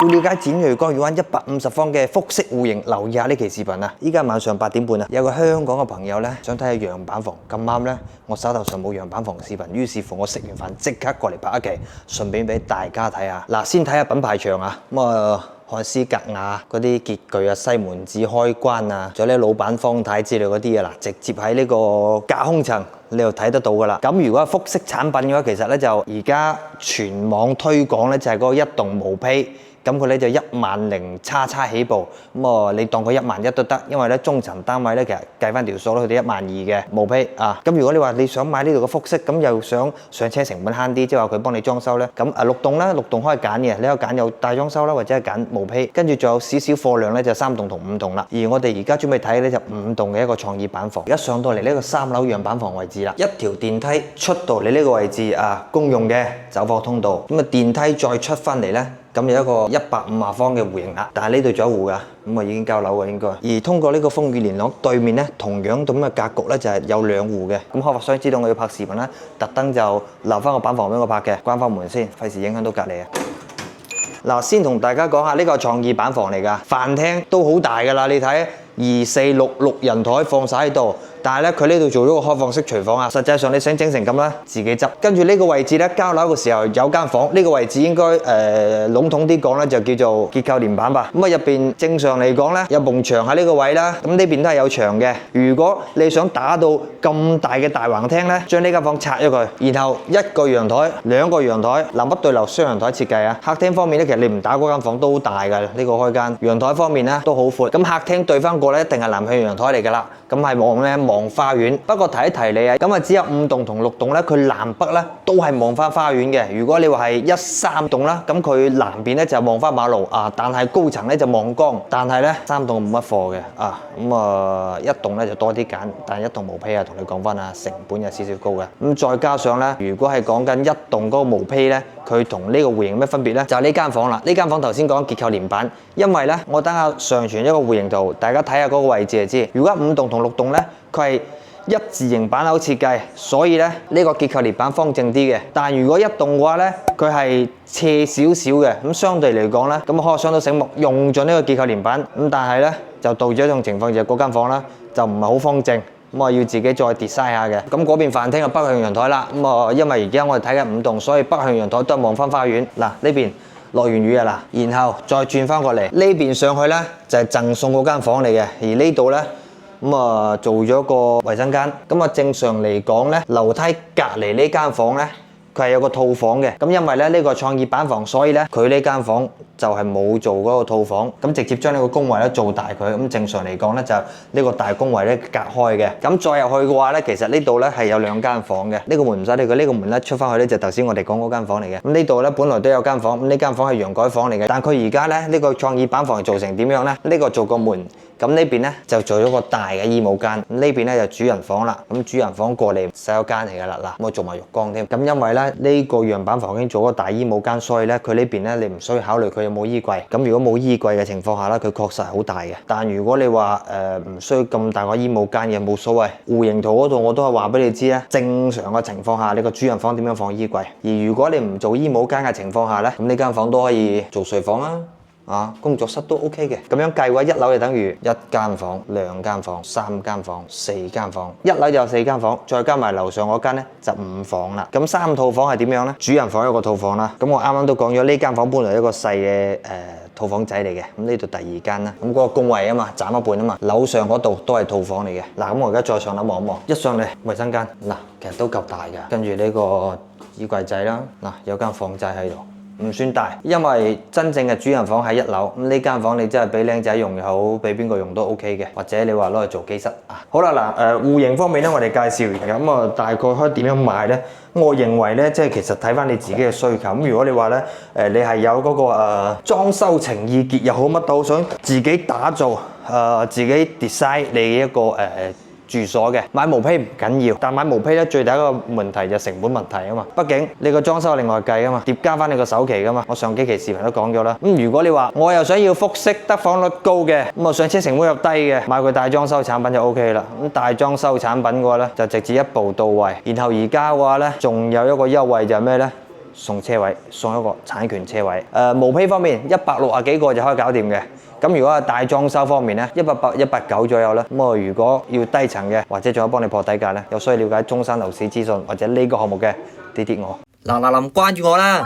要了解剪銳鋼魚灣150方嘅複式戶型，留意下呢期視頻啊！依家晚上8點半啊，有個香港嘅朋友咧想睇下樣板房，咁啱咧我手頭上冇樣板房視頻，於是乎我食完飯即刻過嚟拍一期，順便俾大家睇下。嗱，先睇下品牌牆啊，漢斯格雅嗰啲潔具啊、西門子開關啊，仲有啲老闆方太之類嗰啲啊，嗱，直接喺呢個隔空層你就睇得到噶啦。咁如果係複式產品嘅話，其實咧就而家全網推廣咧就係嗰個一棟毛坯。咁佢咧就10000叉起步，咁你當佢11000都得，因為咧中層單位咧其實計翻條數咧，佢哋12000嘅毛坯啊。咁如果你話你想買呢度嘅複式，咁又想上車成本慳啲，即係話佢幫你裝修咧，咁6棟啦，6棟可以揀嘅，你可以揀有大裝修啦，或者係揀毛坯，跟住仲有少少貨量咧就3棟同5棟啦。而我哋而家準備睇咧就5棟嘅一個創意板房，而家上到嚟呢個3樓樣板房位置啦，一條電梯出到嚟呢個位置啊，公用嘅走貨通道，咁電梯再出翻嚟咧。咁有一個150方嘅戶型啦，但係呢度仲有戶㗎，咁已經交樓㗎應該。而通過呢個風雨連廊對面咧，同樣咁嘅格局咧就係有2戶嘅。咁開發商知道我要拍視頻啦，特登就留翻個板房俾我拍嘅，關翻門先，費事影響到隔離啊。嗱，先同大家講下呢個創意板房嚟㗎，飯廳都好大㗎啦，你睇2、4、6人台放晒喺度。但係咧，佢呢度做咗個開放式廚房啊！實際上你想整成咁啦，自己執。跟住呢個位置咧，交樓嘅時候有間房，呢個位置應該籠統啲講咧，就叫做結構連板吧。咁啊入邊正常嚟講咧，有埲牆喺呢個位啦。咁呢邊都係有牆嘅。如果你想打到咁大嘅大橫廳咧，將呢間房拆咗佢，然後1個陽台、2個陽台，南北對流雙陽台設計啊。客廳方面咧，其實你唔打嗰間房都好大㗎，呢個開間。陽台方面咧都好闊。咁客廳對翻過咧，一定係南向陽台嚟㗎啦。咁係望咧望花園，不過提一提你啊，咁啊只有5棟同6棟咧，佢南北咧都係望翻花園嘅。如果你話係1、3棟啦，咁佢南邊咧就望翻馬路啊，但係高層咧就望江，但係咧3棟冇乜貨嘅啊，咁1棟咧就多啲揀，但係1棟毛坯啊，同你講翻啊，成本有少少高嘅。咁再加上咧，如果係講緊1棟嗰個毛坯咧，佢同呢個戶型有咩分別咧？就係呢間房啦。呢間房頭先講結構連板，因為咧我等下上傳一個戶型圖，大家睇下嗰個位置就知。如果5棟同6棟咧，佢係1字形板樓設計，所以咧呢個結構連板方正啲嘅。但如果1棟嘅話咧，佢係斜少少嘅，咁相對嚟講咧，咁開發商都醒目，用咗呢個結構連板，咁但係咧就導致一種情況，就係嗰間房啦就唔係好方正。咁啊要自己再 design 下嘅。咁嗰邊飯廳嘅北向陽台啦，咁啊因為而家我哋睇緊5棟，所以北向陽台都係望翻花園。嗱，呢邊落完雨啊嗱，然後再轉翻過嚟呢邊上去咧就係贈送嗰間房嚟嘅，而呢度咧做咗個衛生間。咁啊正常嚟講咧，樓梯隔離呢間房咧，佢係有個套房嘅。咁因為咧呢個創意板房，所以咧佢呢間房就係冇做嗰個套房，咁直接將呢個工位咧做大佢。咁正常嚟講咧就呢個大工位咧隔開嘅。咁再入去嘅話咧，其實呢度咧係有2間房嘅。呢個門唔使理佢，呢個門咧出翻去咧就頭先我哋講嗰間房嚟嘅。咁呢度咧本來都有間房，咁呢間房係陽改房嚟嘅。但佢而家咧呢個創意板房係做成點樣咧？呢個做個門。咁呢邊咧就做咗個大嘅衣帽間，咁呢邊咧就主人房啦。咁主人房過嚟洗手間嚟噶啦，嗱，我做埋浴缸添。咁因為咧呢個樣板房已經做咗個大衣帽間，所以咧佢呢邊咧你唔需要考慮佢有冇衣櫃。咁如果冇衣櫃嘅情況下咧，佢確實係好大嘅。但如果你話唔需要咁大個衣帽間嘅，冇所謂。戶型圖嗰度我都係話俾你知咧，正常嘅情況下，你個主人房點樣放衣櫃。而如果你唔做衣帽間嘅情況下咧，咁呢間房都可以做睡房啊。工作室都 OK 嘅，咁樣計嘅話，1樓就等於1間房、2間房、3間房、4間房，1樓就有4間房，再加埋樓上嗰間咧就5房啦。咁3套房係點樣咧？主人房有個套房啦，咁我啱啱都講咗呢間房本來一個細嘅套房仔嚟嘅，咁呢度第2間啦。咁嗰個工位啊嘛，斬一半啊嘛，樓上嗰度都係套房嚟嘅。嗱，咁我而家再上樓望一望，一上嚟衞生間，嗱，其實都夠大嘅。跟住呢個衣櫃仔啦，嗱，有間房仔喺度。唔算大，因為真正嘅主人房喺1樓，咁呢間房你真係俾靚仔用又好，俾邊個用都 OK 嘅，或者你話攞嚟做機室啊。好啦，嗱，戶型方面咧，我哋介紹完嘅，咁啊大概可以點樣買咧？我認為咧，即係其實睇翻你自己嘅需求。咁如果你話咧，你係有嗰個裝修情意結又好，乜都好，想自己打造自己 design 你一個住所嘅，買毛坯唔緊要，但買毛坯咧最大一個問題就成本問題啊嘛。畢竟你個裝修另外計啊嘛，疊加翻你個首期噶嘛。我上幾期視頻都講咗啦。咁如果你話我又想要複式得房率高嘅，咁啊上車成本又低嘅，買佢大裝修產品就 OK 啦。咁大裝修產品嘅話咧，就直接一步到位。然後而家嘅話咧，仲有一個優惠就係咩咧？送車位，送一個產權車位。毛坯方面160幾個就可以搞掂嘅。咁如果係大裝修方面咧，180、190左右啦。咁我如果要低層嘅，或者仲有幫你破底價咧，有需要了解中山樓市資訊或者呢個項目嘅，啲我。嗱，關注我啦！